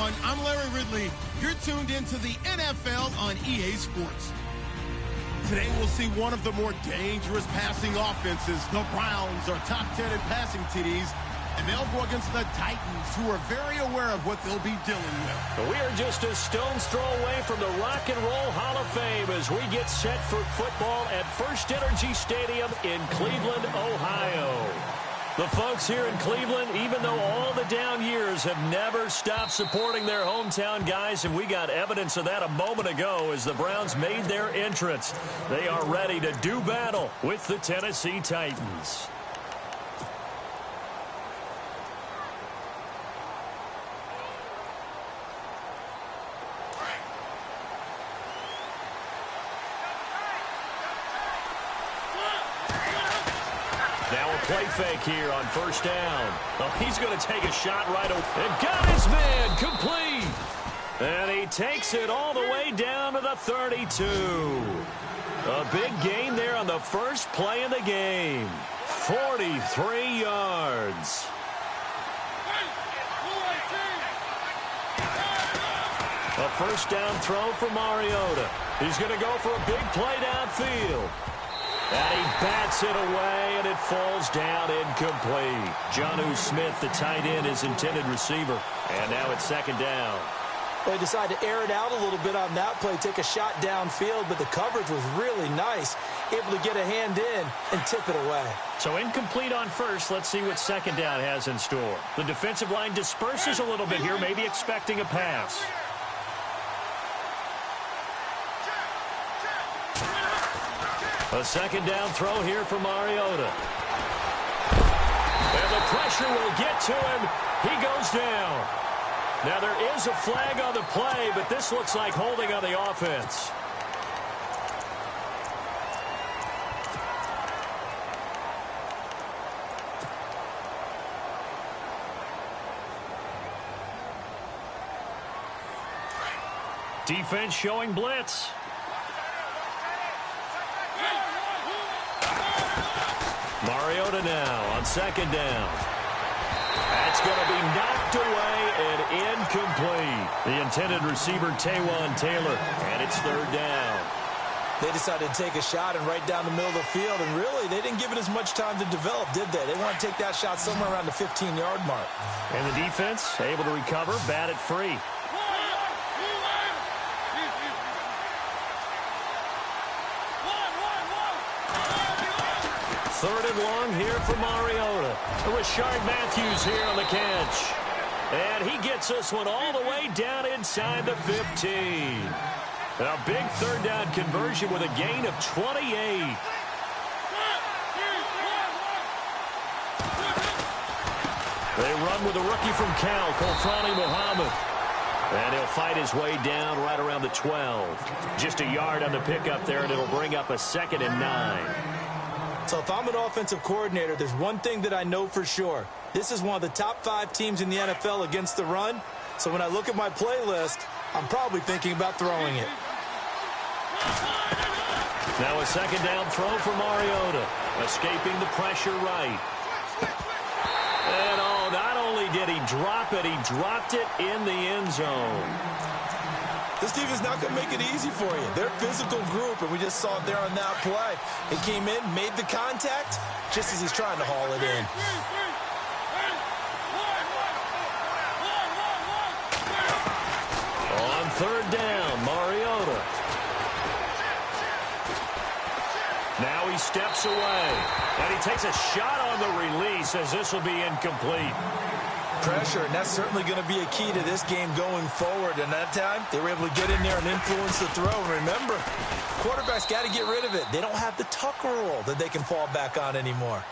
everyone. I'm Larry Ridley. You're tuned into the NFL on EA Sports. Today we'll see one of the more dangerous passing offenses. The Browns are top 10 in passing TDs, and they'll go against the Titans, who are very aware of what they'll be dealing with. We are just a stone's throw away from the Rock and Roll Hall of Fame as we get set for football at First Energy Stadium in Cleveland, Ohio. The folks here in Cleveland, even though all the down years, have never stopped supporting their hometown guys, and we got evidence of that a moment ago as the Browns made their entrance. They are ready to do battle with the Tennessee Titans. Play fake here on first down. Oh, he's going to take a shot right away. And got his man complete. And he takes it all the way down to the 32. A big gain there on the first play of the game. 43 yards. A first down throw for Mariota. He's going to go for a big play downfield. And he bats it away, and it falls down incomplete. Jonnu Smith, the tight end, his intended receiver. And now it's second down. Well, he decided to air it out a little bit on that play, take a shot downfield, but the coverage was really nice. Able to get a hand in and tip it away. So incomplete on first. Let's see what second down has in store. The defensive line disperses a little bit here, maybe expecting a pass. A second down throw here for Mariota. And the pressure will get to him. He goes down. Now there is a flag on the play, but this looks like holding on the offense. Defense showing blitz. Mariota now on second down. That's going to be knocked away and incomplete. The intended receiver, Taywan Taylor, and it's third down. They decided to take a shot and right down the middle of the field, and really, they didn't give it as much time to develop, did they? They want to take that shot somewhere around the 15-yard mark. And the defense able to recover, bat it free. Third and long here for Mariota. Rashard Matthews here on the catch. And he gets this one all the way down inside the 15. A big third down conversion with a gain of 28. They run with a rookie from Cal, Kolfrani Muhammad. And he'll fight his way down right around the 12. Just a yard on the pickup there, and it'll bring up a 2nd and 9. So if I'm an offensive coordinator, there's one thing that I know for sure. This is one of the top 5 teams in the NFL against the run. So when I look at my playlist, I'm probably thinking about throwing it. Now a second down throw for Mariota. Escaping the pressure right. And oh, not only did he drop it, he dropped it in the end zone. This team is not going to make it easy for you. They're a physical group, and we just saw it there on that play. He came in, made the contact, just as he's trying to haul it in. On third down, Mariota. Now he steps away, and he takes a shot on the release as this will be incomplete. Pressure, and that's certainly going to be a key to this game going forward. And that time, they were able to get in there and influence the throw. And remember, quarterbacks got to get rid of it. They don't have the Tucker rule that they can fall back on anymore.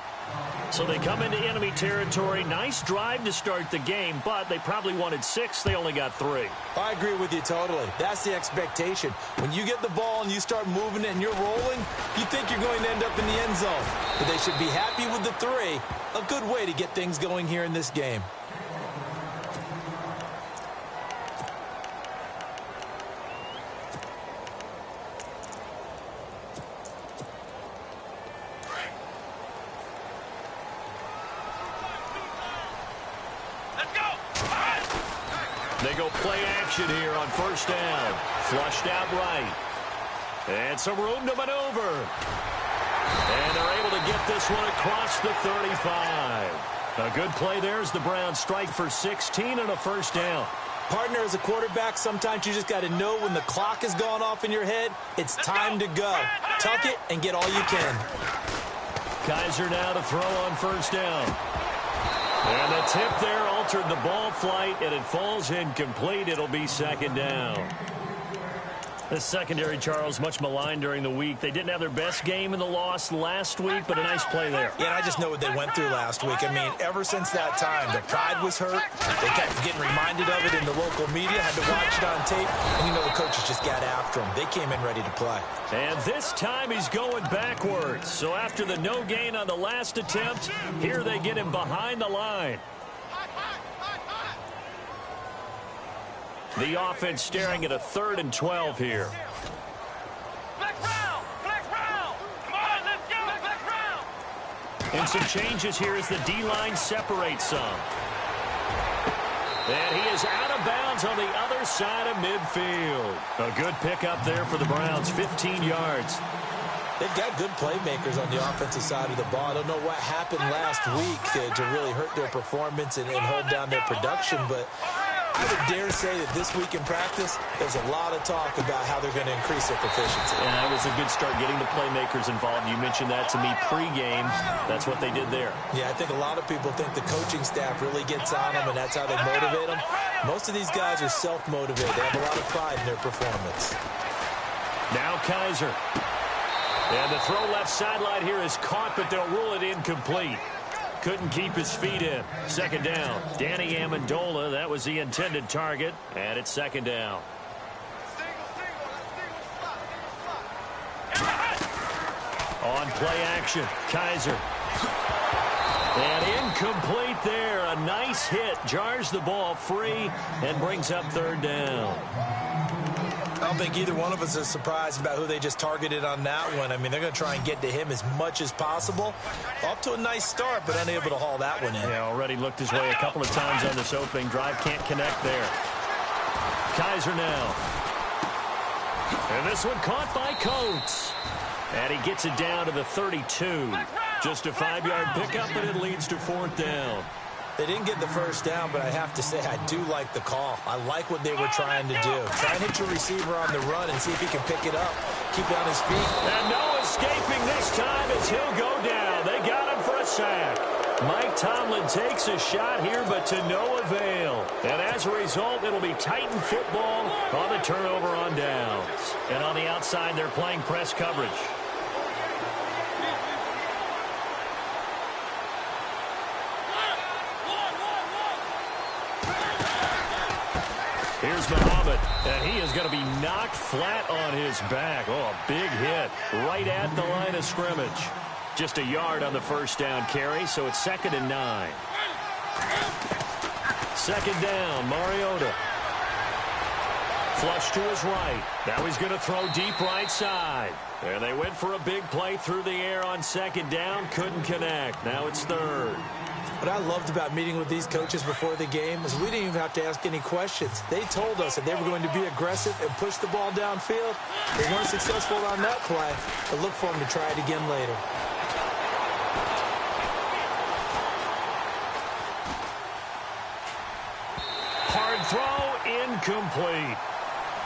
So they come into enemy territory. Nice drive to start the game, but they probably wanted 6. They only got 3. I agree with you totally. That's the expectation. When you get the ball and you start moving it and you're rolling, you think you're going to end up in the end zone. But they should be happy with the 3. A good way to get things going here in this game. They go play action here on first down. Flushed out right. And some room to maneuver. And they're able to get this one across the 35. A good play there as the Browns strike for 16 and a first down. Partner, as a quarterback, sometimes you just got to know when the clock has gone off in your head, it's time to go. Tuck it and get all you can. Kaiser now to throw on first down. And the tip there altered the ball flight, and it falls incomplete. It'll be second down. The secondary, Charles, much maligned during the week. They didn't have their best game in the loss last week, but a nice play there. Yeah, and I just know what they went through last week. I mean, ever since that time, their pride was hurt. They kept getting reminded of it in the local media, had to watch it on tape, and you know the coaches just got after them. They came in ready to play. And this time he's going backwards. So after the no gain on the last attempt, here they get him behind the line. The offense staring at a 3rd and 12 here. And some changes here as the D-line separates some. And he is out of bounds on the other side of midfield. A good pickup there for the Browns, 15 yards. They've got good playmakers on the offensive side of the ball. I don't know what happened last week to really hurt their performance and hold down their production, but I would dare say that this week in practice, there's a lot of talk about how they're going to increase their proficiency. Yeah, it was a good start getting the playmakers involved. You mentioned that to me pregame. That's what they did there. Yeah, I think a lot of people think the coaching staff really gets on them, and that's how they motivate them. Most of these guys are self-motivated. They have a lot of pride in their performance. Now Kaiser. And the throw left sideline here is caught, but they'll rule it incomplete. Couldn't keep his feet in. Second down. Danny Amendola, that was the intended target. And it's second down. On play action, Kaiser. And incomplete there. A nice hit. Jars the ball free and brings up third down. I don't think either one of us is surprised about who they just targeted on that one. I mean, they're going to try and get to him as much as possible. Off to a nice start, but unable to haul that one in. Yeah, already looked his way a couple of times on this opening drive. Can't connect there. Kaiser now. And this one caught by Coates. And he gets it down to the 32. Just a 5-yard pickup, and it leads to fourth down. They didn't get the first down, but I have to say I do like the call. I like what they were trying to do. Try and hit your receiver on the run and see if he can pick it up. Keep it on his feet. And no escaping this time as he'll go down. They got him for a sack. Mike Tomlin takes a shot here, but to no avail. And as a result, it'll be Titan football on the turnover on downs. And on the outside, they're playing press coverage. Here's Muhammad, and he is going to be knocked flat on his back. Oh, a big hit right at the line of scrimmage. Just a yard on the first down carry, so it's 2nd and 9. Second down, Mariota. Flush to his right. Now he's going to throw deep right side. And they went for a big play through the air on second down. Couldn't connect. Now it's third. What I loved about meeting with these coaches before the game is we didn't even have to ask any questions. They told us that they were going to be aggressive and push the ball downfield. They weren't successful on that play, but look for them to try it again later. Hard throw, incomplete.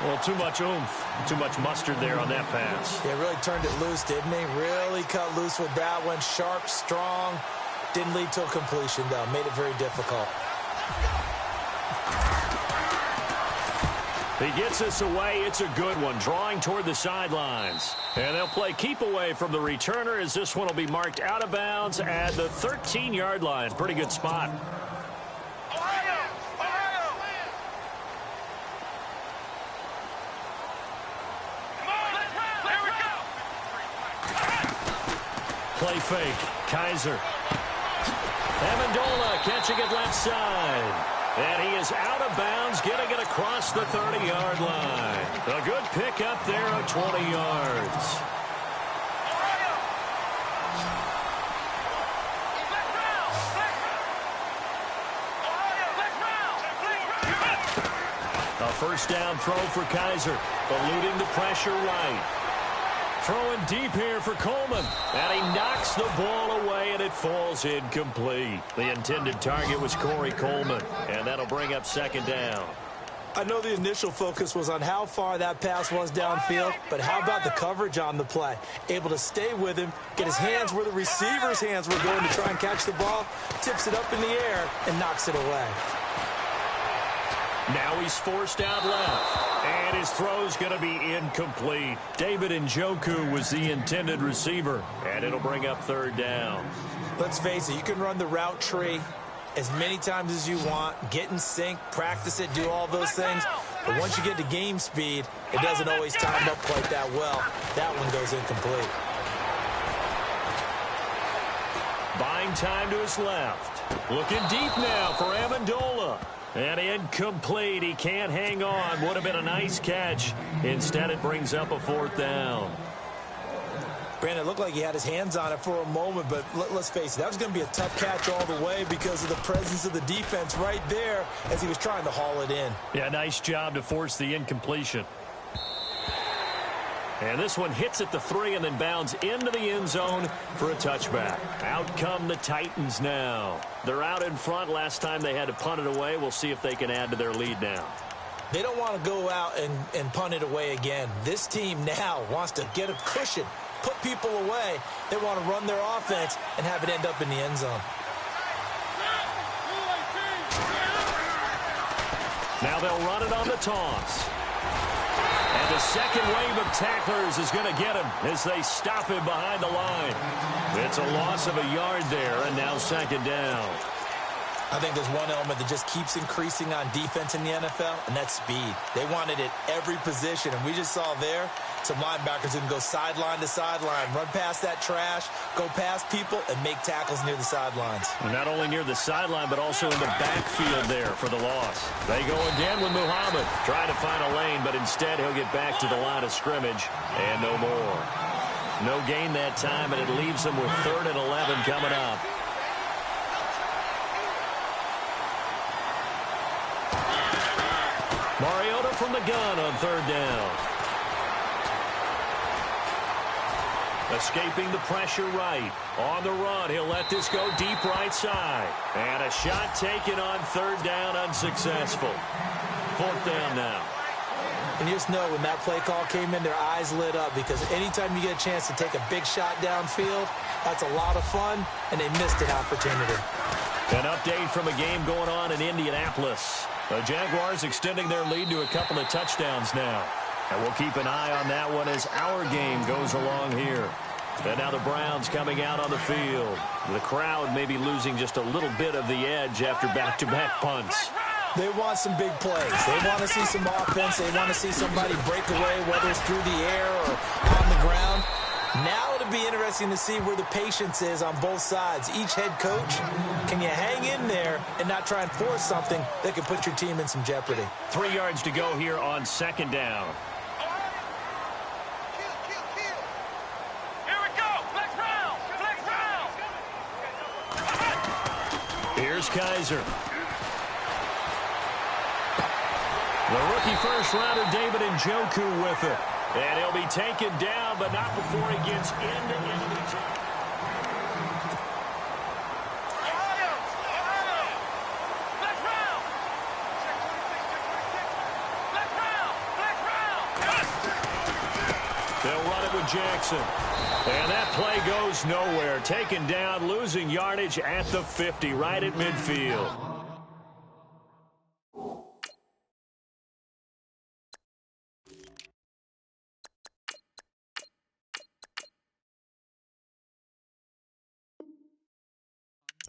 Well, too much oomph, too much mustard there on that pass. They really turned it loose, didn't they? Really cut loose with that one. Sharp, strong. Didn't lead to a completion, though. Made it very difficult. He gets us away. It's a good one. Drawing toward the sidelines. And they'll play keep away from the returner as this one will be marked out of bounds at the 13-yard line. Pretty good spot. Play fake. Kaiser. Amendola catching it left side. And he is out of bounds, getting it across the 30-yard line. A good pickup there of 20 yards. first down throw for Kaiser, eluding the pressure right. Throwing deep here for Coleman, and he knocks the ball away, and it falls incomplete. The intended target was Corey Coleman, and that'll bring up second down. I know the initial focus was on how far that pass was downfield, but how about the coverage on the play? Able to stay with him, get his hands where the receiver's hands were going to try and catch the ball, tips it up in the air, and knocks it away. Now he's forced out left, and his throw's going to be incomplete. David Njoku was the intended receiver, and it'll bring up third down. Let's face it, you can run the route tree as many times as you want, get in sync, practice it, do all those things. But once you get to game speed, it doesn't always time up quite that well. That one goes incomplete. Buying time to his left. Looking deep now for Amendola. And incomplete. He can't hang on. Would have been a nice catch. Instead, it brings up a fourth down. Brandon, it looked like he had his hands on it for a moment, but let's face it, that was going to be a tough catch all the way because of the presence of the defense right there as he was trying to haul it in. Yeah, nice job to force the incompletion. And this one hits at the 3 and then bounds into the end zone for a touchback. Out come the Titans now. They're out in front. Last time they had to punt it away. We'll see if they can add to their lead now. They don't want to go out and punt it away again. This team now wants to get a cushion, put people away. They want to run their offense and have it end up in the end zone. Now they'll run it on the toss. And the second wave of tacklers is going to get him as they stop him behind the line. It's a loss of a yard there, and now second down. I think there's one element that just keeps increasing on defense in the NFL, and that's speed. They want it at every position, and we just saw there some linebackers who can go sideline to sideline, run past that trash, go past people, and make tackles near the sidelines. Not only near the sideline, but also in the backfield there for the loss. They go again with Muhammad, trying to find a lane, but instead he'll get back to the line of scrimmage, and no more. No gain that time, and it leaves them with 3rd and 11 coming up. Mariota from the gun on 3rd down. Escaping the pressure right. On the run, he'll let this go deep right side. And a shot taken on 3rd down, unsuccessful. 4th down now. And you just know when that play call came in, their eyes lit up because anytime you get a chance to take a big shot downfield, that's a lot of fun, and they missed an opportunity. An update from a game going on in Indianapolis. The Jaguars extending their lead to a couple of touchdowns now. And we'll keep an eye on that one as our game goes along here. And now the Browns coming out on the field. The crowd may be losing just a little bit of the edge after back-to-back punts. They want some big plays. They want to see some offense. They want to see somebody break away, whether it's through the air or on the ground. Now it'll be interesting to see where the patience is on both sides. Each head coach, can you hang in there and not try and force something that could put your team in some jeopardy? 3 yards to go here on 2nd down. Here we go. Flex round. Flex round. Here's Kaiser. The rookie first-rounder David Njoku with it. And he'll be taken down, but not before he gets into enemy territory. Flex round. Flex round. Flex round. They'll run it with Jackson. And that play goes nowhere. Taken down, losing yardage at the 50, right at midfield.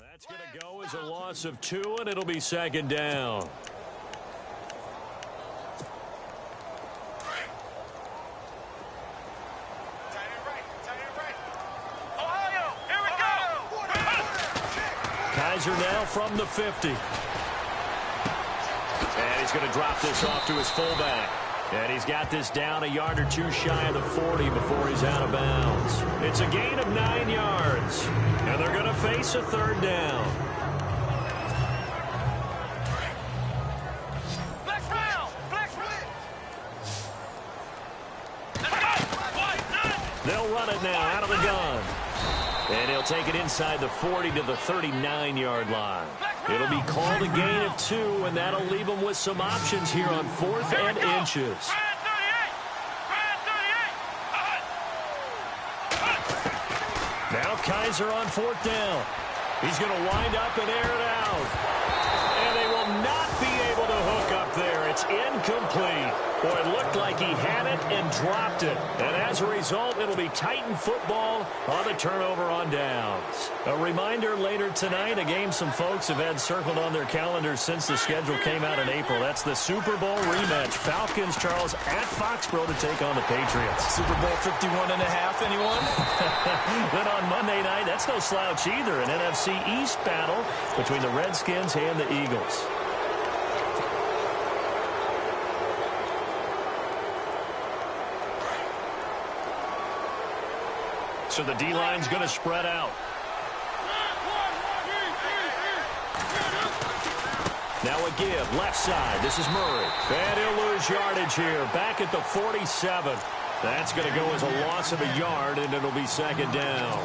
That's going to go as a loss of 2, and it'll be 2nd down. Kaiser now from the 50. And he's going to drop this off to his fullback. And he's got this down a yard or 2 shy of the 40 before he's out of bounds. It's a gain of 9 yards. And they're going to face a 3rd down. Flex round. Flex run it now out of the gun. And he'll take it inside the 40 to the 39-yard line. It'll be called a gain of 2, and that'll leave them with some options here on 4th and inches. Now Kaiser on 4th down. He's going to wind up and air it out. And they will not be able to hook up there. It's incomplete. Boy, it looked like he had it and dropped it. And as a result, it'll be Titan football on the turnover on downs. A reminder later tonight, a game some folks have had circled on their calendars since the schedule came out in April. That's the Super Bowl rematch. Falcons, Charles, at Foxborough to take on the Patriots. Super Bowl 51.5, anyone? Then on Monday night, that's no slouch either. An NFC East battle between the Redskins and the Eagles. So the D-line's going to spread out. Now a give, left side. This is Murray. And he'll lose yardage here, back at the 47. That's going to go as a loss of a yard, and it'll be second down.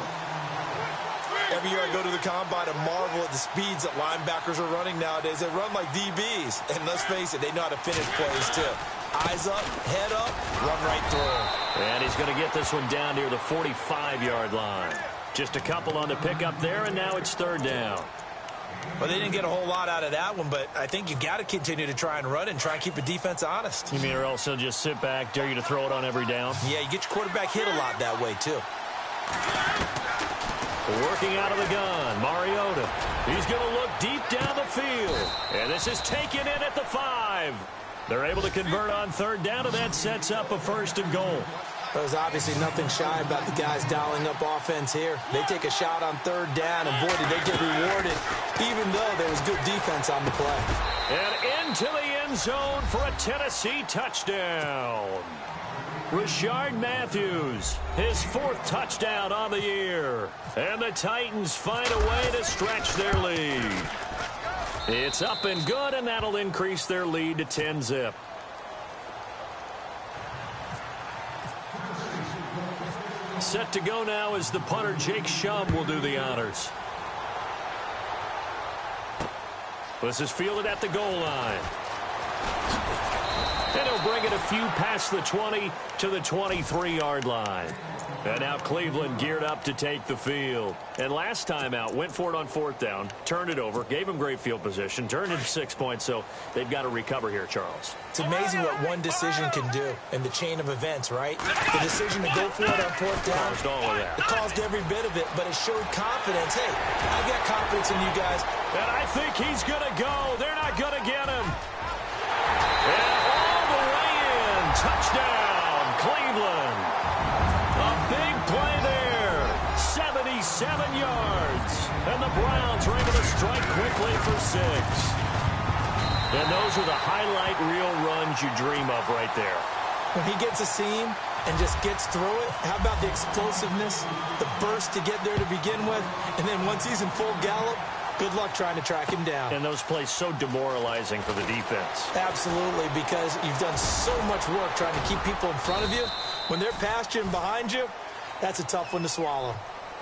Every year I go to the combine and marvel at the speeds that linebackers are running nowadays. They run like DBs. And let's face it, they know how to finish plays too. Eyes up, head up, run right through. And he's going to get this one down near the 45-yard line. Just a couple on the pickup there, and now it's third down. Well, they didn't get a whole lot out of that one, but I think you got to continue to try and run and try and keep the defense honest. You mean or else they'll just sit back, dare you to throw it on every down? Yeah, you get your quarterback hit a lot that way too. Working out of the gun, Mariota. He's going to look deep down the field. And this is taken in at the 5. They're able to convert on third down, and that sets up a 1st and goal. There's obviously nothing shy about the guys dialing up offense here. They take a shot on third down, and boy, did they get rewarded, even though there was good defense on the play. And into the end zone for a Tennessee touchdown. Rashard Matthews, his 4th touchdown on the year. And the Titans find a way to stretch their lead. It's up and good, and that'll increase their lead to 10-zip. Set to go now as the punter Jake Shum will do the honors. This is fielded at the goal line. And he'll bring it a few past the 20 to the 23-yard line. And now Cleveland geared up to take the field. And last time out, went for it on 4th down, turned it over, gave him great field position, turned into 6 points, so they've got to recover here, Charles. It's amazing what one decision can do in the chain of events, right? The decision to go for it on 4th down. Caused all of that. It caused every bit of it, but it showed confidence. Hey, I got confidence in you guys. And I think he's going to go. They're not going to get him. And all the way in. Touchdown, Cleveland. A big play there. 77 yards. And the Browns are able to strike quickly for 6. And those are the highlight reel runs you dream of right there. When he gets a seam and just gets through it, how about the explosiveness, the burst to get there to begin with, and then once he's in full gallop, good luck trying to track him down. And those plays so demoralizing for the defense. Absolutely, because you've done so much work trying to keep people in front of you. When they're past you and behind you, that's a tough one to swallow.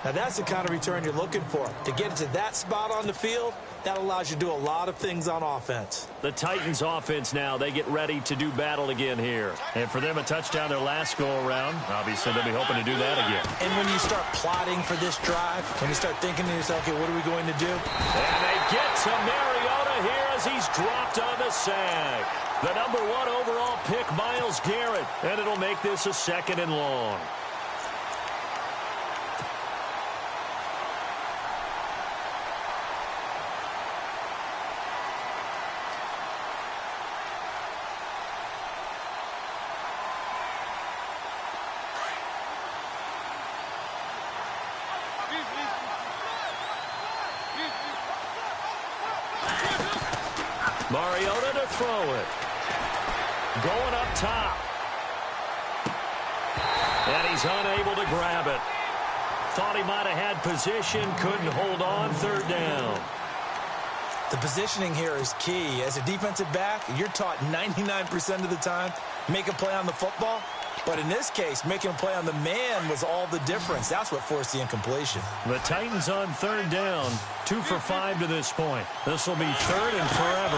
Now, that's the kind of return you're looking for. To get to that spot on the field, that allows you to do a lot of things on offense. The Titans offense now, they get ready to do battle again here. And for them, a touchdown their last go-around. Obviously, they'll be hoping to do that again. And when you start plotting for this drive, when you start thinking to yourself, okay, what are we going to do? And they get to Mariota here as he's dropped on the sack. The number 1 overall pick, Myles Garrett. And it'll make this a 2nd and long. Mariota to throw it. Going up top. And he's unable to grab it. Thought he might have had position, couldn't hold on, 3rd down. The positioning here is key. As a defensive back, you're taught 99% of the time, make a play on the football, But in this case, making a play on the man was all the difference. That's what forced the incompletion. The Titans on third down, 2 for 5 to this point. This will be third and forever.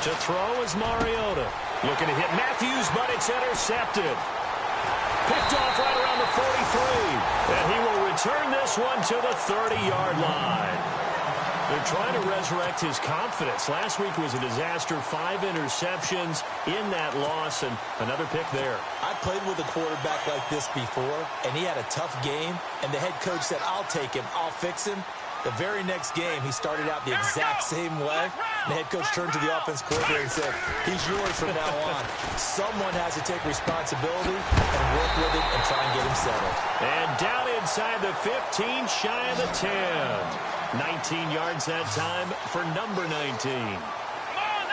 To throw is Mariota. Looking to hit Matthews, but it's intercepted. Picked off right around the 43. And he will return this one to the 30-yard line. They're trying to resurrect his confidence. Last week was a disaster. 5 interceptions in that loss, and another pick there. I played with a quarterback like this before, and he had a tough game, and the head coach said, I'll take him, I'll fix him. The very next game, he started out the exact same way. The head coach turned to the offense coordinator and said, he's yours from now on. Someone has to take responsibility and work with it and try and get him settled. And down inside the 15, shy of the 10. 19 yards that time for number 19.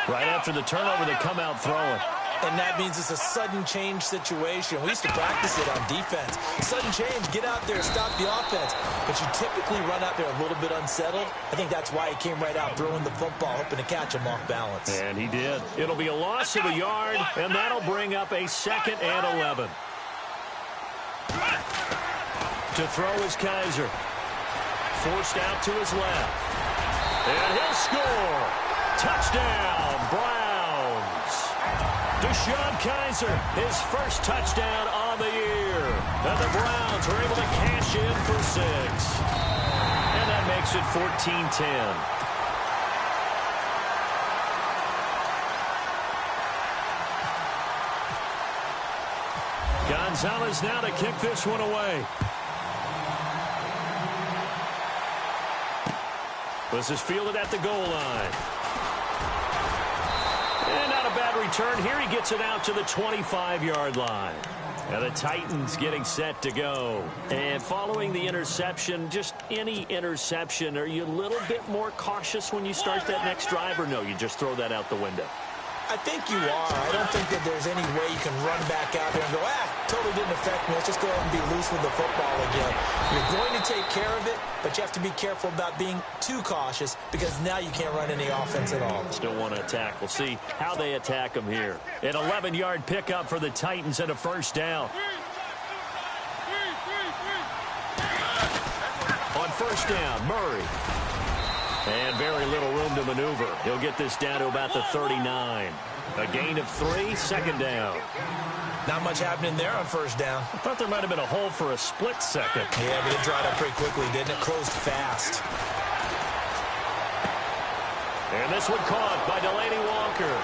Right after the turnover, they come out throwing. And that means it's a sudden change situation. We used to practice it on defense. Sudden change, get out there, stop the offense. But you typically run out there a little bit unsettled. I think that's why he came right out throwing the football, hoping to catch him off balance. And he did. It'll be a loss of a yard, and that'll bring up a 2nd and 11. To throw is Kaiser. Forced out to his left. And he'll score. Touchdown, Browns. Deshaun Kaiser, his first touchdown on the year. And the Browns are able to cash in for 6. And that makes it 14-10. Gonzalez now to kick this one away. This is fielded at the goal line. And not a bad return. Here he gets it out to the 25-yard line. Now the Titans getting set to go. And following the interception, just any interception, are you a little bit more cautious when you start that next drive, or no, you just throw that out the window? I think you are. I don't think that there's any way you can run back out there and go, totally didn't affect me. Let's just go ahead and be loose with the football again. You're going to take care of it, but you have to be careful about being too cautious because now you can't run any offense at all. Still want to attack. We'll see how they attack them here. An 11-yard pickup for the Titans and a first down. On first down, Murray. And very little room to maneuver. He'll get this down to about the 39. A gain of 3, 2nd down. Not much happening there on first down. I thought there might have been a hole for a split second. Yeah, but it dried up pretty quickly, didn't it? Closed fast. And this one caught by Delaney Walker.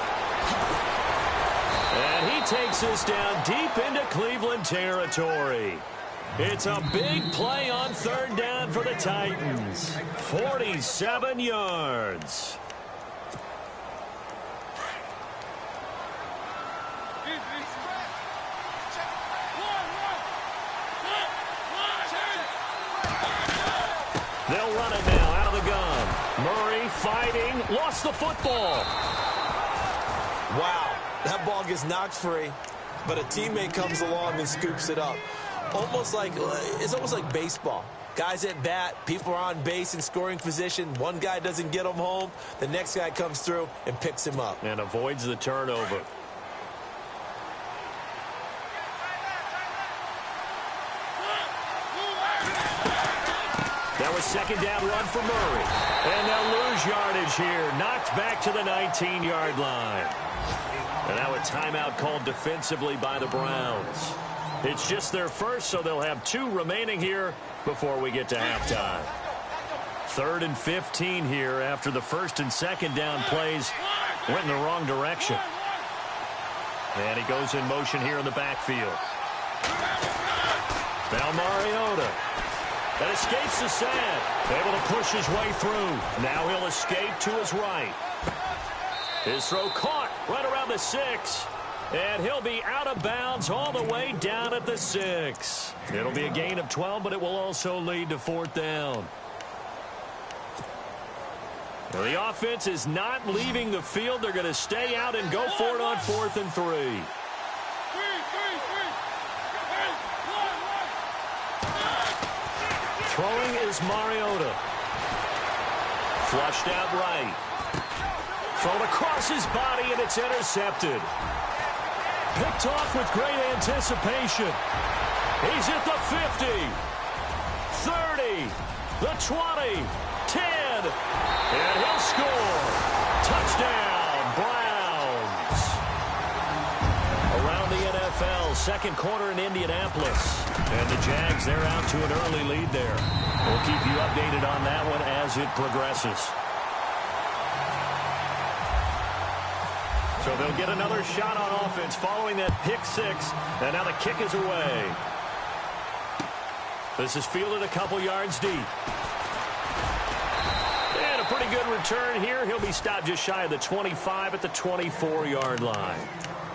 And he takes this down deep into Cleveland territory. It's a big play on 3rd down for the Titans. 47 yards. They'll run it now out of the gun. Murray fighting, lost the football. Wow, that ball gets knocked free, but a teammate comes along and scoops it up. It's almost like baseball. Guys at bat, people are on base in scoring position. One guy doesn't get him home. The next guy comes through and picks him up. And avoids the turnover. That was 2nd down run for Murray. And they'll lose yardage here. Knocked back to the 19-yard line. And now a timeout called defensively by the Browns. It's just their first, so they'll have 2 remaining here before we get to halftime. 3rd and 15 here after the 1st and 2nd down plays went in the wrong direction. And he goes in motion here in the backfield. Now Mariota. That escapes the sack. Able to push his way through. Now he'll escape to his right. His throw caught right around the 6. And he'll be out of bounds all the way down at the 6. It'll be a gain of 12, but it will also lead to 4th down. Now the offense is not leaving the field. They're going to stay out and go for it on 4th and 3. Throwing is Mariota. Flushed out right. Thrown across his body, and it's intercepted. Picked off with great anticipation. He's at the 50, 30, the 20, 10, and he'll score. Touchdown, Browns. Around the NFL, second quarter in Indianapolis. And the Jags, they're out to an early lead there. We'll keep you updated on that one as it progresses. So they'll get another shot on offense following that pick six. And now the kick is away. This is fielded a couple yards deep. And a pretty good return here. He'll be stopped just shy of the 25 at the 24-yard line.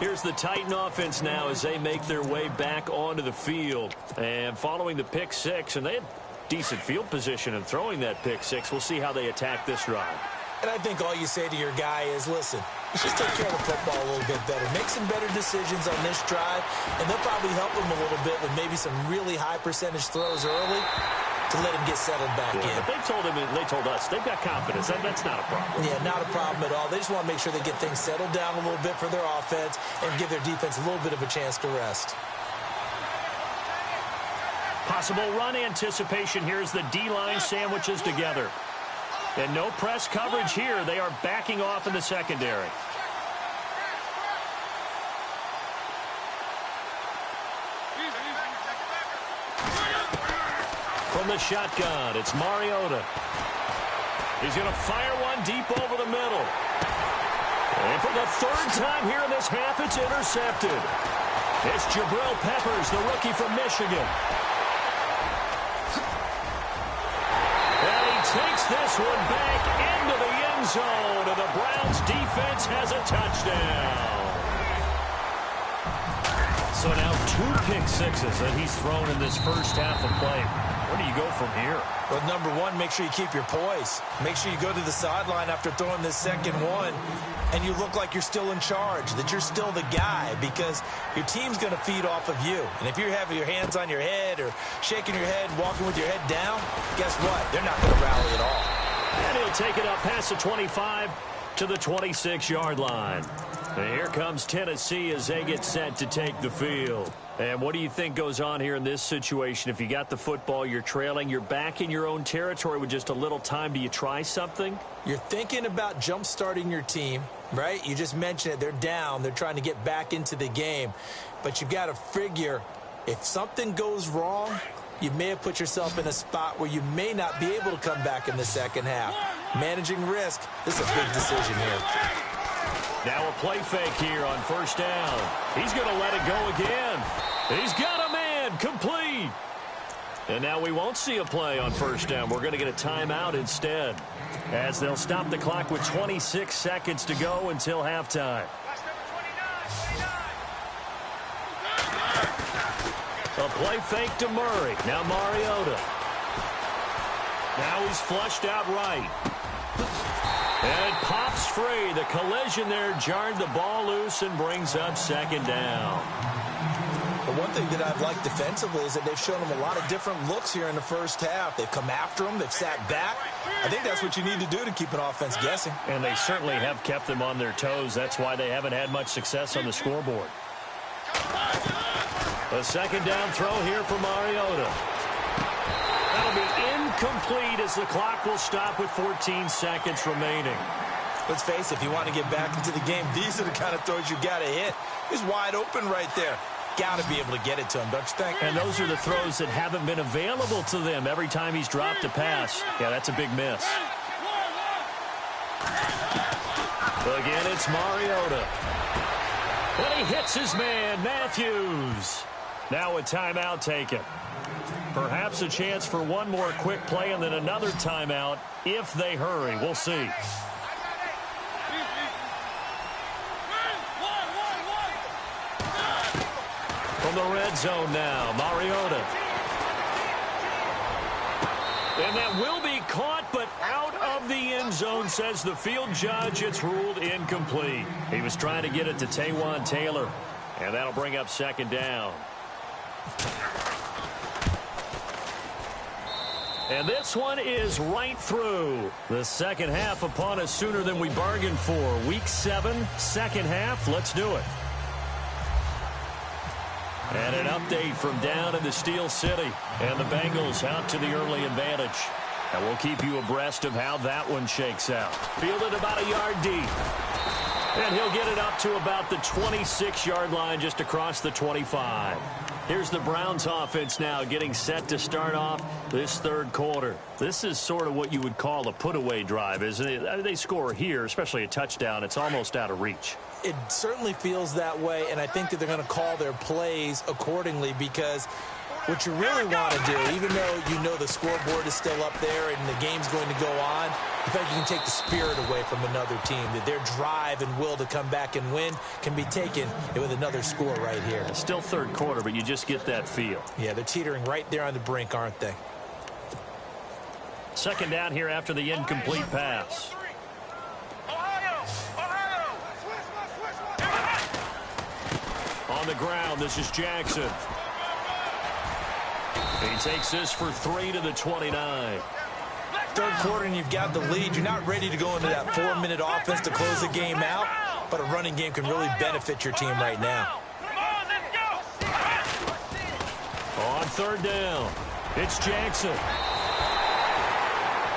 Here's the Titan offense now as they make their way back onto the field. And following the pick six, and they had decent field position in throwing that pick six. We'll see how they attack this drive. And I think all you say to your guy is, listen, let's just take care of the football a little bit better. Make some better decisions on this drive, and they'll probably help him a little bit with maybe some really high percentage throws early to let him get settled back in. But they told us, they've got confidence. That's not a problem. Yeah, not a problem at all. They just want to make sure they get things settled down a little bit for their offense and give their defense a little bit of a chance to rest. Possible run anticipation. Here's the D-line sandwiches together. And no press coverage here. They are backing off in the secondary. From the shotgun, it's Mariota. He's going to fire one deep over the middle. And for the third time here in this half, it's intercepted. It's Jabril Peppers, the rookie from Michigan. And he takes this one back into the end zone, and the Browns defense has a touchdown. So now 2 pick sixes that he's thrown in this first half of play. Where do you go from here? Well, number one, make sure you keep your poise. Make sure you go to the sideline after throwing this second one, and you look like you're still in charge, that you're still the guy, because your team's going to feed off of you. And if you're having your hands on your head or shaking your head, walking with your head down, guess what? They're not going to rally at all. And he'll take it up past the 25 to the 26-yard line. And here comes Tennessee as they get set to take the field. And what do you think goes on here in this situation? If you got the football, you're trailing, you're back in your own territory with just a little time. Do you try something? You're thinking about jump-starting your team, right? You just mentioned it. They're down. They're trying to get back into the game. But you've got to figure, if something goes wrong, you may have put yourself in a spot where you may not be able to come back in the second half. Managing risk, this is a big decision here. Now a play fake here on first down. He's going to let it go again. He's got a man, complete. And now we won't see a play on first down. We're going to get a timeout instead, as they'll stop the clock with 26 seconds to go until halftime. A play fake to Murray. Now Mariota. Now he's flushed out right. And it pops free. The collision there jarred the ball loose and brings up second down. The one thing that I've liked defensively is that they've shown them a lot of different looks here in the first half. They've come after them. They've sat back. I think that's what you need to do to keep an offense guessing. And they certainly have kept them on their toes. That's why they haven't had much success on the scoreboard. A second down throw here for Mariota. That'll be incomplete as the clock will stop with 14 seconds remaining. Let's face it, if you want to get back into the game, these are the kind of throws you got to hit. He's wide open right there. Got to be able to get it to him, don't you think? And those are the throws that haven't been available to them every time he's dropped a pass. Yeah, that's a big miss. Again, it's Mariota. And he hits his man, Matthews. Now a timeout taken. Perhaps a chance for one more quick play and then another timeout if they hurry. We'll see. From the red zone now, Mariota. And that will be caught, but out of the end zone, says the field judge. It's ruled incomplete. He was trying to get it to Taywan Taylor, and that'll bring up second down. And this one is right through. The second half upon us sooner than we bargained for. Week 7, second half. Let's do it. And an update from down in the Steel City. And the Bengals out to the early advantage. And we'll keep you abreast of how that one shakes out. Fielded about a yard deep. And he'll get it up to about the 26-yard line just across the 25. Here's the Browns offense now getting set to start off this third quarter. This is sort of what you would call a put-away drive, isn't it? They score here, especially a touchdown. It's almost out of reach. It certainly feels that way, and I think that they're going to call their plays accordingly because what you really want to do, even though you know the scoreboard is still up there and the game's going to go on, I think you can take the spirit away from another team, that their drive and will to come back and win can be taken with another score right here. It's still third quarter, but you just get that feel. Yeah, they're teetering right there on the brink, aren't they? Second down here after the incomplete pass. On the ground, this is Jackson. He takes this for 3 to the 29. Third quarter and you've got the lead. You're not ready to go into that 4-minute offense to close the game out, but a running game can really benefit your team right now. On third down, it's Jackson.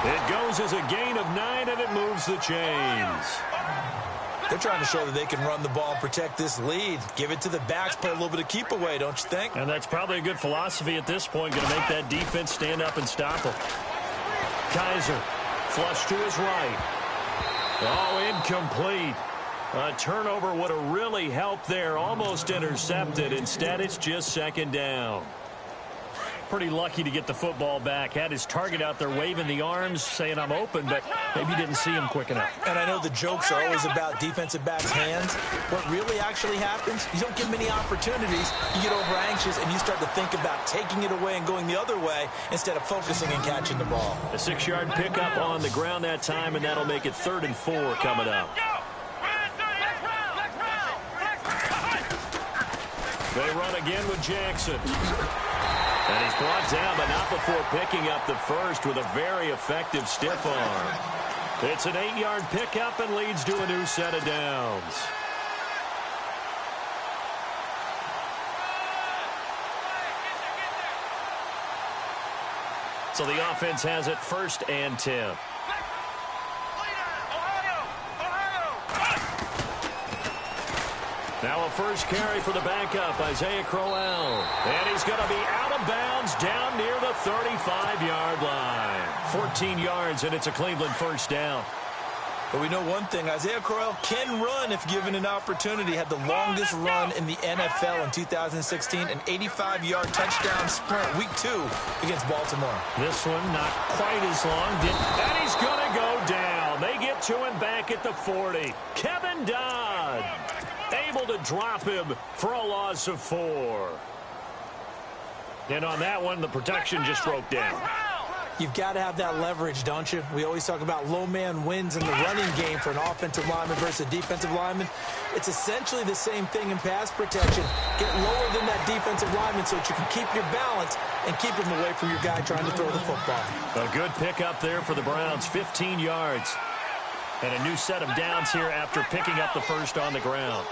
It goes as a gain of 9, and it moves the chains. They're trying to show that they can run the ball and protect this lead. Give it to the backs, play a little bit of keep away, don't you think? And that's probably a good philosophy at this point, going to make that defense stand up and stop them. Kaiser, flush to his right. Oh, incomplete. A turnover would have really helped there, almost intercepted. Instead, it's just second down. Pretty lucky to get the football back. Had his target out there waving the arms, saying I'm open, but maybe didn't see him quick enough. And I know the jokes are always about defensive backs' hands. What really actually happens, you don't get many opportunities. You get over anxious, and you start to think about taking it away and going the other way instead of focusing and catching the ball. A 6-yard pickup on the ground that time, and that'll make it 3rd and 4 coming up. They run again with Jackson. And he's brought down, but not before picking up the first with a very effective stiff arm. It's an 8-yard pickup and leads to a new set of downs. So the offense has it 1st and 10. Now a first carry for the backup, Isaiah Crowell. And he's going to be out of bounds down near the 35-yard line. 14 yards, and it's a Cleveland first down. But we know one thing, Isaiah Crowell can run if given an opportunity. Had the longest run in the NFL in 2016, an 85-yard touchdown sprint, week 2 against Baltimore. This one not quite as long. And he's going to go down. They get to him back at the 40. Kevin Dodd able to drop him for a loss of 4. And on that one, the protection just broke down. You've got to have that leverage, don't you? We always talk about low man wins in the running game for an offensive lineman versus a defensive lineman. It's essentially the same thing in pass protection. Get lower than that defensive lineman so that you can keep your balance and keep him away from your guy trying to throw the football. A good pickup there for the Browns, 15 yards. And a new set of downs here after picking up the first on the ground.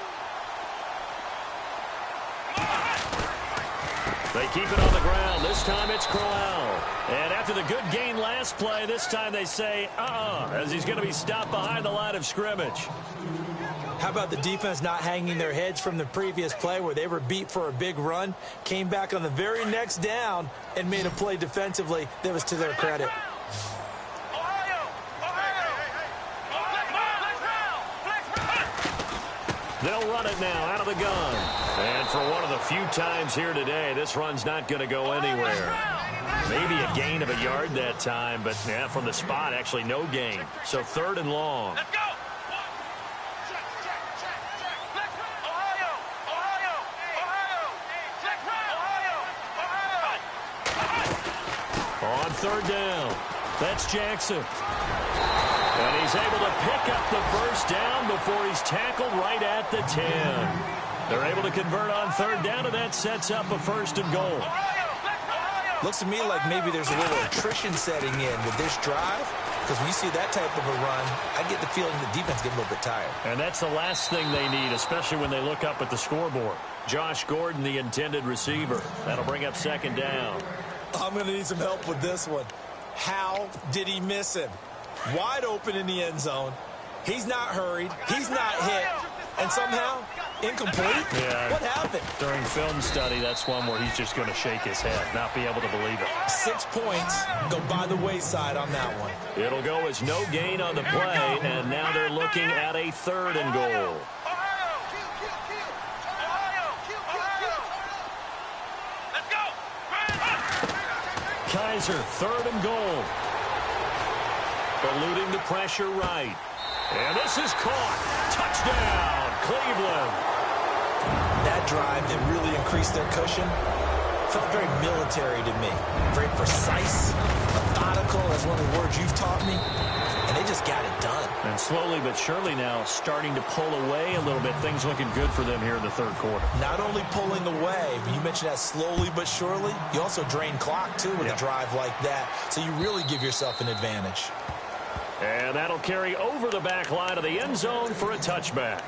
They keep it on the ground. This time it's Crowell. And after the good gain last play, this time they say, as he's going to be stopped behind the line of scrimmage. How about the defense not hanging their heads from the previous play where they were beat for a big run, came back on the very next down and made a play defensively that was to their credit. They'll run it now out of the gun. And for one of the few times here today, this run's not going to go anywhere. Maybe a gain of a yard that time, but yeah, from the spot, actually no gain. So 3rd and long. Let's go. On 3rd down, that's Jackson. And he's able to pick up the first down before he's tackled right at the 10. They're able to convert on 3rd down, and that sets up a 1st and goal. Looks to me like maybe there's a little attrition setting in with this drive. because when you see that type of a run, I get the feeling the defense gets a little bit tired. And that's the last thing they need, especially when they look up at the scoreboard. Josh Gordon, the intended receiver. That'll bring up second down. I'm going to need some help with this one. How did he miss him? Wide open in the end zone. He's not hurried. He's not hit. And somehow, incomplete? Yeah. What happened? During film study, that's one where he's just going to shake his head, not be able to believe it. 6 points go by the wayside on that one. It'll go as no gain on the play, and now they're looking at a 3rd and goal. Kaiser, 3rd and goal. Eluding the pressure right. And this is caught. Touchdown, Cleveland. That drive that really increased their cushion felt very military to me. Very precise, methodical, that's one of the words you've taught me. And they just got it done. And slowly but surely now starting to pull away a little bit. Things looking good for them here in the 3rd quarter. Not only pulling away, but you mentioned that slowly but surely, you also drain clock, too, with a drive like that. So you really give yourself an advantage. And that'll carry over the back line of the end zone for a touchback.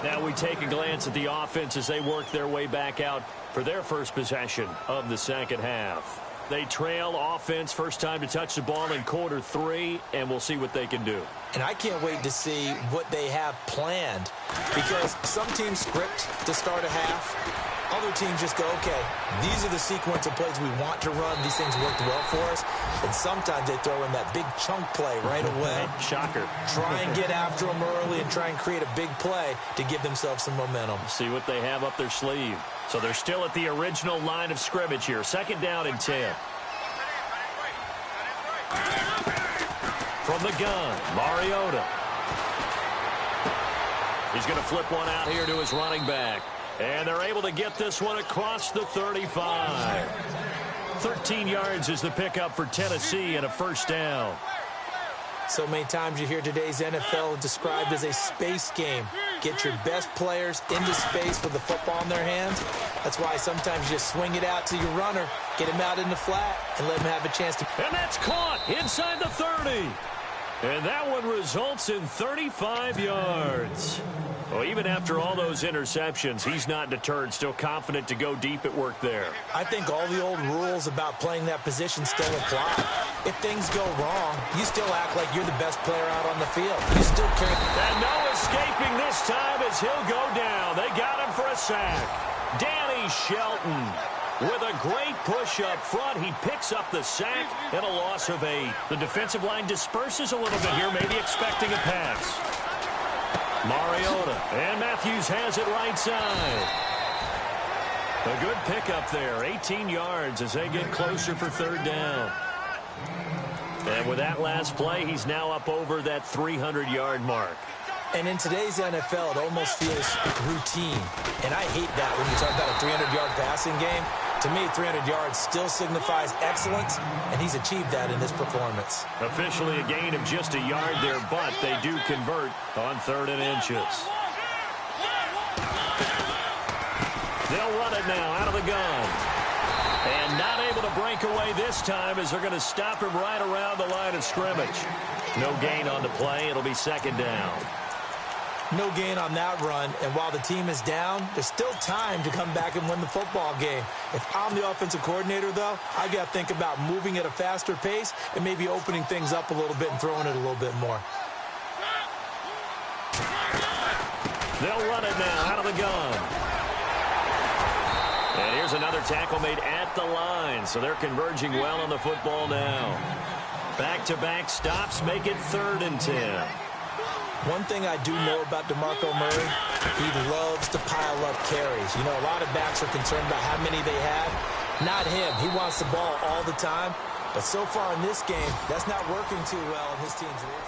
Now we take a glance at the offense as they work their way back out for their first possession of the second half. They trail offense, first time to touch the ball in quarter 3, and we'll see what they can do. And I can't wait to see what they have planned, because some teams script to start a half. Other teams just go, okay, these are the sequence of plays we want to run. These things worked well for us. And sometimes they throw in that big chunk play right away. Shocker. Try and get after them early and try and create a big play to give themselves some momentum. See what they have up their sleeve. So they're still at the original line of scrimmage here. 2nd down and 10. From the gun, Mariota. He's going to flip one out here to his running back. And they're able to get this one across the 35. 13 yards is the pickup for Tennessee and a first down. So many times you hear today's NFL described as a space game. Get your best players into space with the football in their hands. That's why sometimes you just swing it out to your runner, get him out in the flat, and let him have a chance to... And that's caught inside the 30. And that one results in 35 yards. Well, even after all those interceptions, he's not deterred, still confident to go deep at work there. I think all the old rules about playing that position still apply. If things go wrong, you still act like you're the best player out on the field. You still carry... And no escaping this time as he'll go down. They got him for a sack. Danny Shelton with a great push up front. He picks up the sack and a loss of 8. The defensive line disperses a little bit here, maybe expecting a pass. Mariota, and Matthews has it right side. A good pickup there, 18 yards as they get closer for 3rd down. And with that last play, he's now up over that 300-yard mark. And in today's NFL, it almost feels routine. And I hate that when you talk about a 300-yard passing game. To me, 300 yards still signifies excellence, and he's achieved that in this performance. Officially a gain of just a yard there, but they do convert on 3rd and inches. They'll run it now out of the gun. And not able to break away this time as they're going to stop him right around the line of scrimmage. No gain on the play. It'll be 2nd down. No gain on that run, and while the team is down, there's still time to come back and win the football game. If I'm the offensive coordinator, though, I got to think about moving at a faster pace and maybe opening things up a little bit and throwing it a little bit more. They'll run it now out of the gun. And here's another tackle made at the line, so they're converging well on the football now. Back-to-back stops make it 3rd and 10. One thing I do know about DeMarco Murray, he loves to pile up carries. You know, a lot of backs are concerned about how many they have. Not him. He wants the ball all the time. But so far in this game, that's not working too well in his team's league.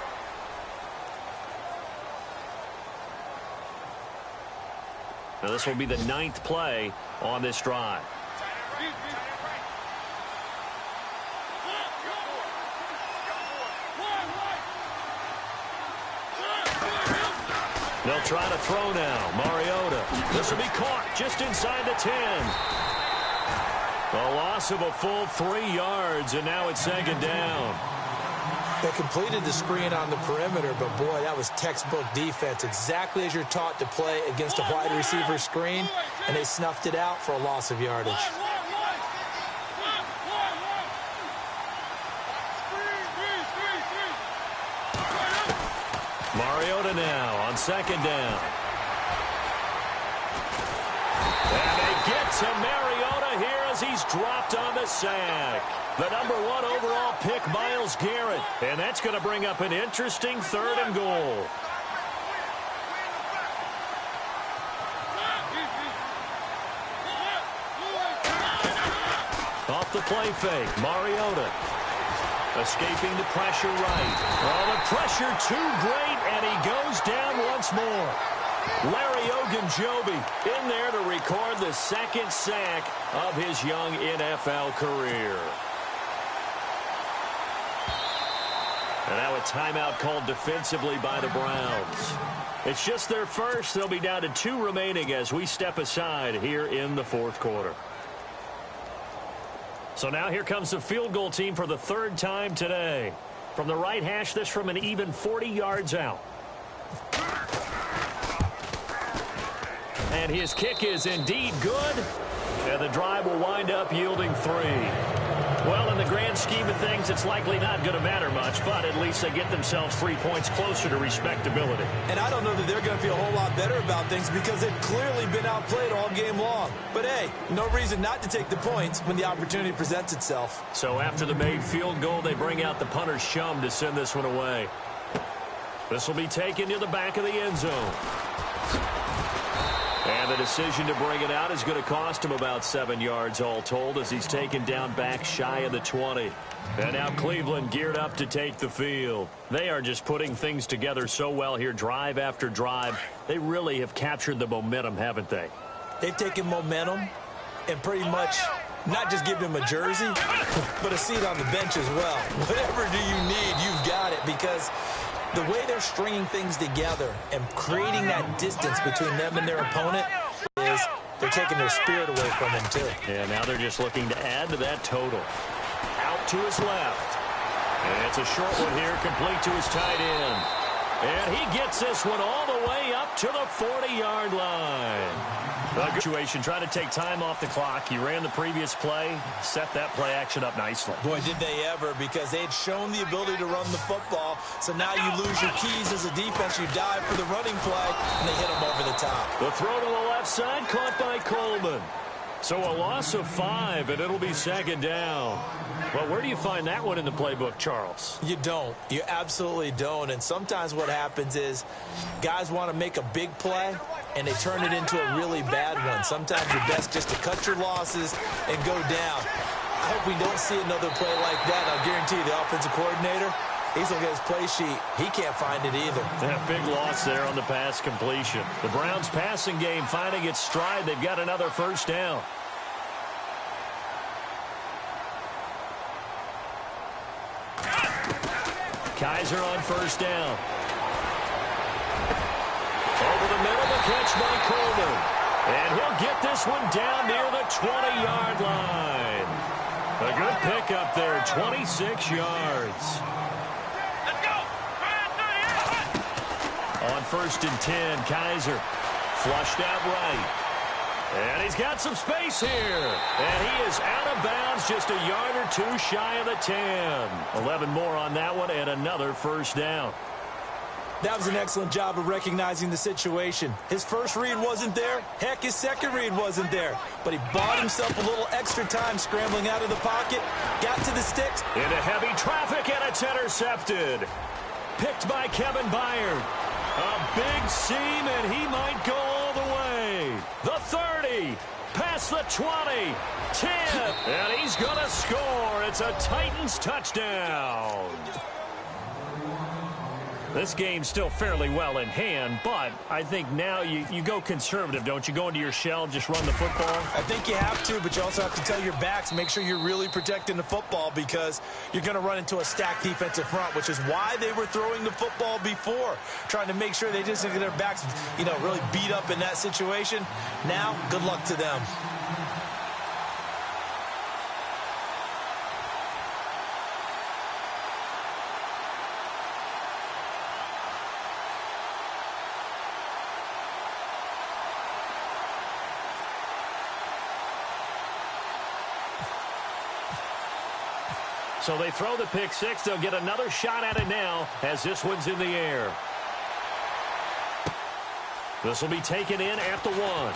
Now this will be the 9th play on this drive. They'll try to throw now. Mariota. This will be caught just inside the 10. A loss of a full 3 yards, and now it's 2nd down. They completed the screen on the perimeter, but boy, that was textbook defense. Exactly as you're taught to play against a wide receiver screen, and they snuffed it out for a loss of yardage. Mariota now on second down. And they get to Mariota here as he's dropped on the sack. The #1 overall pick, Myles Garrett. And that's going to bring up an interesting 3rd and goal. Off the play fake, Mariota. Escaping the pressure right. Oh, the pressure too great, and he goes down once more. Larry Ogunjobi in there to record the 2nd sack of his young NFL career. And now a timeout called defensively by the Browns. It's just their first. They'll be down to 2 remaining as we step aside here in the 4th quarter. So now here comes the field goal team for the 3rd time today. From the right hash, this from an even 40 yards out. And his kick is indeed good. And the drive will wind up yielding 3. Well, in the grand scheme of things, it's likely not going to matter much, but at least they get themselves 3 points closer to respectability. And I don't know that they're going to feel a whole lot better about things because they've clearly been outplayed all game long. But, hey, no reason not to take the points when the opportunity presents itself. So after the made field goal, they bring out the punter's chum to send this one away. This will be taken to the back of the end zone. And the decision to bring it out is going to cost him about 7 yards all told as he's taken down back shy of the 20. And now Cleveland geared up to take the field. They are just putting things together so well here, drive after drive. They really have captured the momentum, haven't they? They've taken momentum and pretty much not just given him a jersey, but a seat on the bench as well. Whatever do you need, you've got it, because the way they're stringing things together and creating that distance between them and their opponent is they're taking their spirit away from him, too. And now they're just looking to add to that total. Out to his left. And it's a short one here, complete to his tight end. And he gets this one all the way up to the 40-yard line. The situation, trying to take time off the clock. He ran the previous play, set that play action up nicely. Boy, did they ever, because they had shown the ability to run the football. So now you lose your keys as a defense. You dive for the running play, and they hit him over the top. The throw to the left side, caught by Coleman. So a loss of 5, and it'll be 2nd down. Well, where do you find that one in the playbook, Charles? You don't. You absolutely don't. And sometimes what happens is guys want to make a big play, and they turn it into a really bad one. Sometimes you're best just to cut your losses and go down. I hope we don't see another play like that. I'll guarantee you the offensive coordinator, he's looking at his play sheet. He can't find it either. That big loss there on the pass completion. The Browns' passing game finding its stride. They've got another 1st down. Kaiser on 1st down. Over the middle, the catch by Coleman. And he'll get this one down near the 20-yard line. A good pickup there, 26 yards. Let's go. On 1st and 10, Kaiser flushed out right. And he's got some space here. And he is out of bounds, just a yard or 2 shy of the 10. 11 more on that one, and another 1st down. That was an excellent job of recognizing the situation. His first read wasn't there. Heck, his second read wasn't there. But he bought himself a little extra time scrambling out of the pocket, got to the sticks. Into heavy traffic, and it's intercepted. Picked by Kevin Byard. A big seam, and he might go all the way. The 30, past the 20, 10, and he's going to score. It's a Titans touchdown. This game's still fairly well in hand, but I think now you go conservative, don't you? Go into your shell, just run the football? I think you have to, but you also have to tell your backs, make sure you're really protecting the football because you're going to run into a stacked defensive front, which is why they were throwing the football before, trying to make sure they just get their backs, really beat up in that situation. Now, good luck to them. So they throw the pick six. They'll get another shot at it now as this one's in the air. This will be taken in at the 1.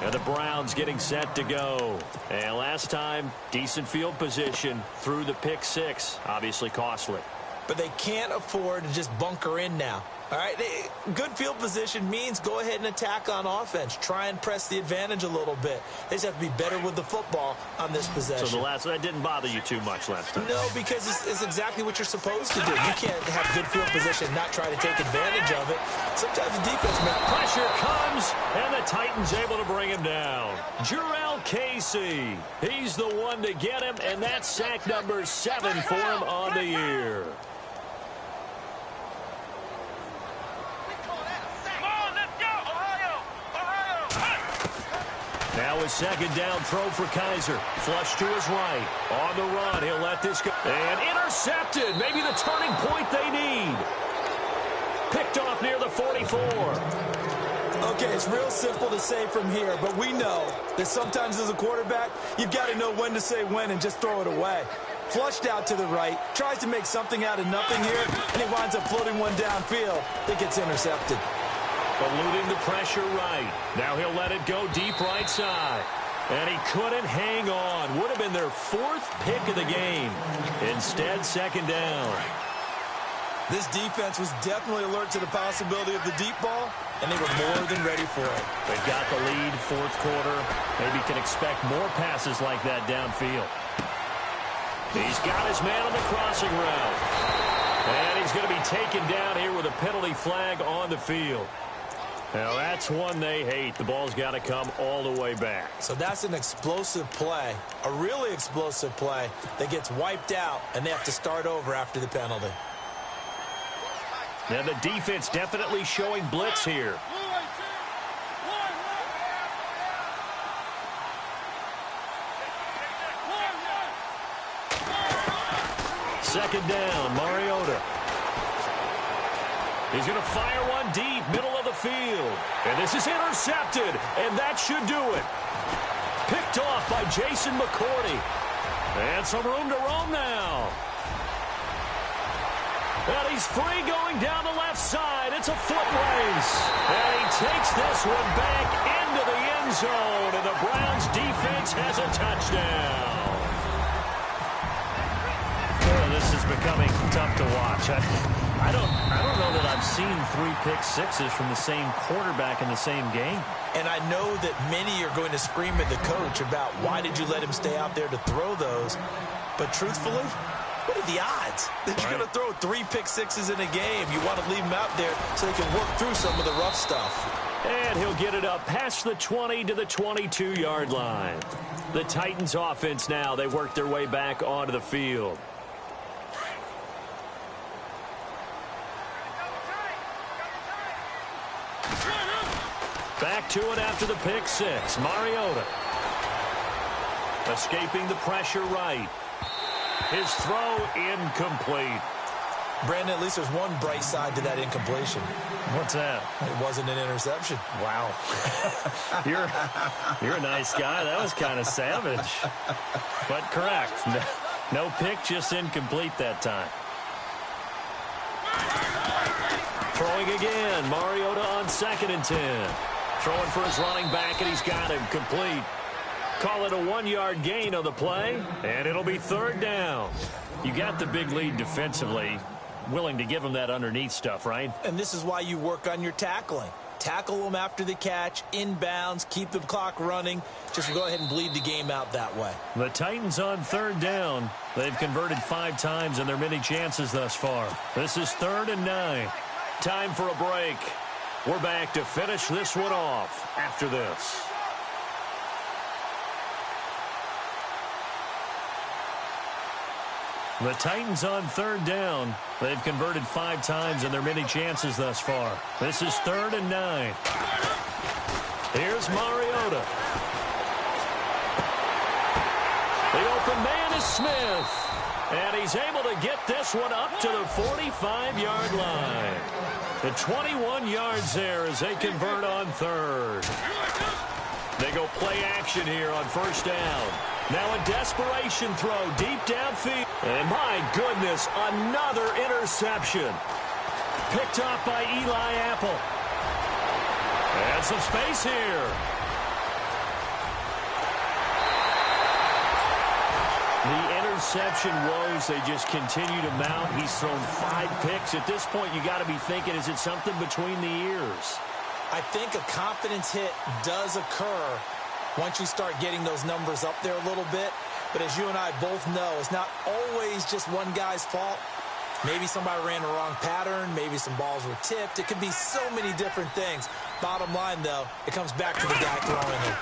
And the Browns getting set to go. And last time, decent field position through the pick six. Obviously costly. But they can't afford to just bunker in now. All right, good field position means go ahead and attack on offense. Try and press the advantage a little bit. They just have to be better with the football on this possession. So that didn't bother you too much last time? No, because it's exactly what you're supposed to do. You can't have good field position and not try to take advantage of it. Sometimes the defense... Pressure comes, and the Titans able to bring him down. Jarrell Casey, he's the one to get him, and that's sack number 7 for him on the year. Now a second down throw for Kaiser. Flush to his right. On the run, he'll let this go. And intercepted. Maybe the turning point they need. Picked off near the 44. Okay, it's real simple to say from here, but we know that sometimes as a quarterback, you've got to know when to say when and just throw it away. Flushed out to the right, tries to make something out of nothing here, and he winds up floating one downfield that gets intercepted. Eluding the pressure right. Now he'll let it go deep right side. And he couldn't hang on. Would have been their 4th pick of the game. Instead, second down. This defense was definitely alert to the possibility of the deep ball, and they were more than ready for it. They've got the lead, 4th quarter. Maybe can expect more passes like that downfield. He's got his man on the crossing route. And he's going to be taken down here with a penalty flag on the field. Now, that's one they hate. The ball's got to come all the way back. So that's an explosive play, a really explosive play that gets wiped out, and they have to start over after the penalty. Now, the defense definitely showing blitz here. Second down, Mariota. He's going to fire one deep, middle of the field. And this is intercepted, and that should do it. Picked off by Jason McCourty. And some room to roam now. And he's free going down the left side. It's a foot race. And he takes this one back into the end zone, and the Browns defense has a touchdown. Oh, this is becoming tough to watch. I don't know that I've seen 3 pick sixes from the same quarterback in the same game. And I know that many are going to scream at the coach about why did you let him stay out there to throw those. But truthfully, what are the odds that you're going to throw 3 pick sixes in a game? You want to leave him out there so they can work through some of the rough stuff. And he'll get it up past the 20 to the 22-yard line. The Titans offense now, they work their way back onto the field. Back to it after the pick six. Mariota. Escaping the pressure right. His throw incomplete. Brandon, at least there's one bright side to that incompletion. What's that? It wasn't an interception. Wow. You're a nice guy. That was kind of savage. But correct. No pick, just incomplete that time. Throwing again. Mariota on 2nd and 10. Throwing for his running back, and he's got him complete. Call it a 1-yard gain on the play, and it'll be 3rd down. You got the big lead defensively. Willing to give him that underneath stuff, right? And this is why you work on your tackling. Tackle them after the catch, inbounds, keep the clock running. Just go ahead and bleed the game out that way. The Titans on 3rd down. They've converted 5 times in their many chances thus far. This is 3rd and 9. Time for a break. We're back to finish this one off after this. The Titans on 3rd down. They've converted 5 times in their many chances thus far. This is 3rd and 9. Here's Mariota. The open man is Smith. And he's able to get this one up to the 45-yard line. The 21 yards there as they convert on 3rd. They go play action here on first down. Now a desperation throw deep downfield. And my goodness, another interception. Picked off by Eli Apple. And some space here. The interception woes, they just continue to mount. He's thrown 5 picks. At this point, you got to be thinking, is it something between the ears? I think a confidence hit does occur once you start getting those numbers up there a little bit. But as you and I both know, it's not always just one guy's fault. Maybe somebody ran the wrong pattern. Maybe some balls were tipped. It could be so many different things. Bottom line, though, it comes back to the guy throwing it.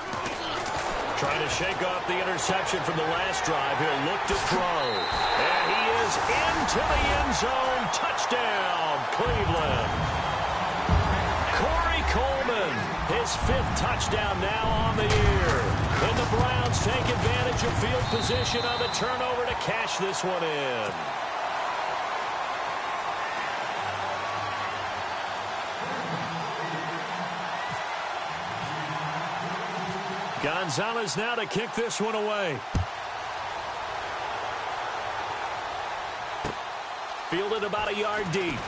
Trying to shake off the interception from the last drive. He'll look to throw. And he is into the end zone. Touchdown, Cleveland. Corey Coleman, his 5th touchdown now on the year. And the Browns take advantage of field position on the turnover to cash this one in. Gonzalez now to kick this one away. Fielded about a yard deep.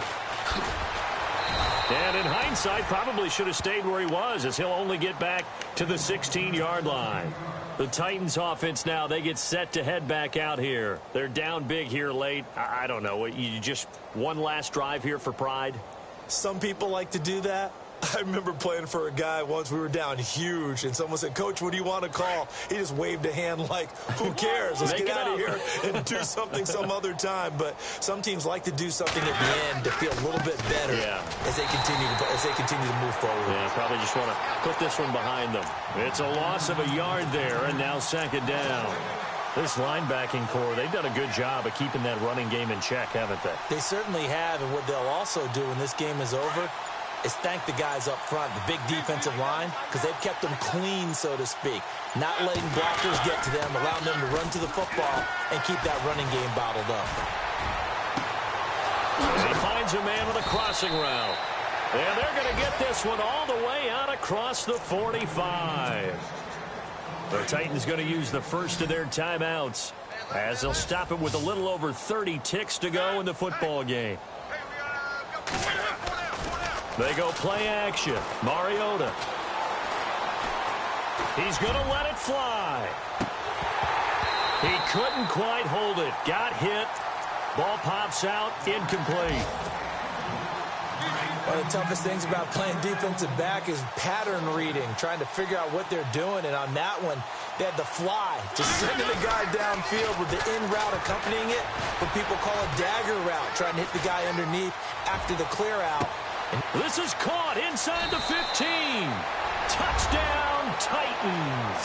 And in hindsight, probably should have stayed where he was, as he'll only get back to the 16-yard line. The Titans offense now, they get set to head back out here. They're down big here late. I don't know. You just one last drive here for pride? Some people like to do that. I remember playing for a guy once. We were down huge, and someone said, "Coach, what do you want to call?" He just waved a hand like, who cares? Let's get out of here and do something some other time. But some teams like to do something at the end to feel a little bit better as they continue to move forward. Yeah, probably just want to put this one behind them. It's a loss of a yard there, and now 2nd down. This linebacking core, they've done a good job of keeping that running game in check, haven't they? They certainly have, and what they'll also do when this game is over is thank the guys up front, the big defensive line, because they've kept them clean, so to speak. Not letting blockers get to them, allowing them to run to the football and keep that running game bottled up. And he finds a man with a crossing route. And they're going to get this one all the way out across the 45. The Titans going to use the first of their timeouts as they'll stop it with a little over 30 ticks to go in the football game. They go play action. Mariota. He's going to let it fly. He couldn't quite hold it. Got hit. Ball pops out. Incomplete. One of the toughest things about playing defensive back is pattern reading, trying to figure out what they're doing. And on that one, they had the fly, just sending the guy downfield with the in route accompanying it. What people call a dagger route, trying to hit the guy underneath after the clear out. This is caught inside the 15. Touchdown, Titans.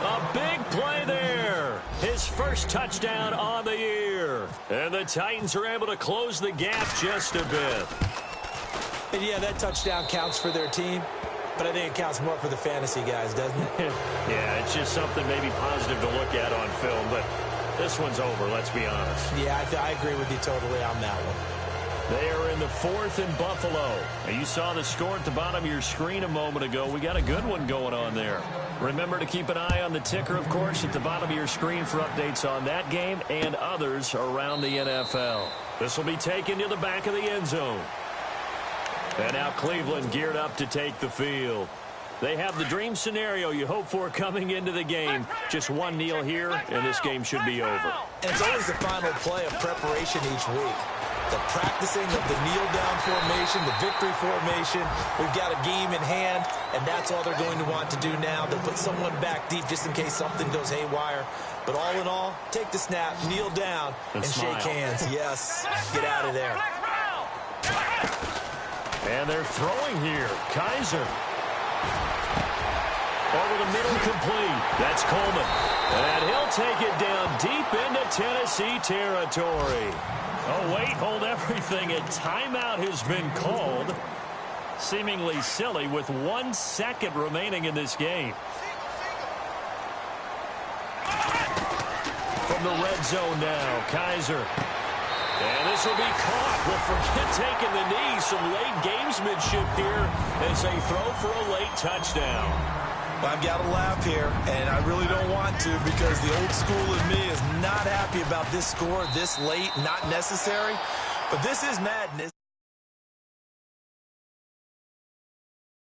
A big play there. His first touchdown on the year. And the Titans are able to close the gap just a bit. And yeah, that touchdown counts for their team, but I think it counts more for the fantasy guys, doesn't it? Yeah, it's just something maybe positive to look at on film, but this one's over, let's be honest. Yeah, I agree with you totally on that one. They are in the 4th in Buffalo. Now, you saw the score at the bottom of your screen a moment ago. We got a good one going on there. Remember to keep an eye on the ticker, of course, at the bottom of your screen for updates on that game and others around the NFL. This will be taken to the back of the end zone. And now Cleveland geared up to take the field. They have the dream scenario you hope for coming into the game. Just one kneel here, and this game should be over. And it's always the final play of preparation each week. The practicing of the kneel-down formation, the victory formation. We've got a game in hand, and that's all they're going to want to do now. They'll put someone back deep just in case something goes haywire. But all in all, take the snap, kneel down, and shake hands. Yes, get out of there. And they're throwing here. Kaiser. Over the middle, complete. That's Coleman. And he'll take it down deep into Tennessee territory. Oh, wait, hold everything. A timeout has been called. Seemingly silly with 1 second remaining in this game. From the red zone now, Kaiser. And this will be caught. Well, forget taking the knee. Some late gamesmanship here as they throw for a late touchdown. Well, I've got to laugh here, and I really don't want to because the old school in me is not happy about this score this late, not necessary. But this is madness.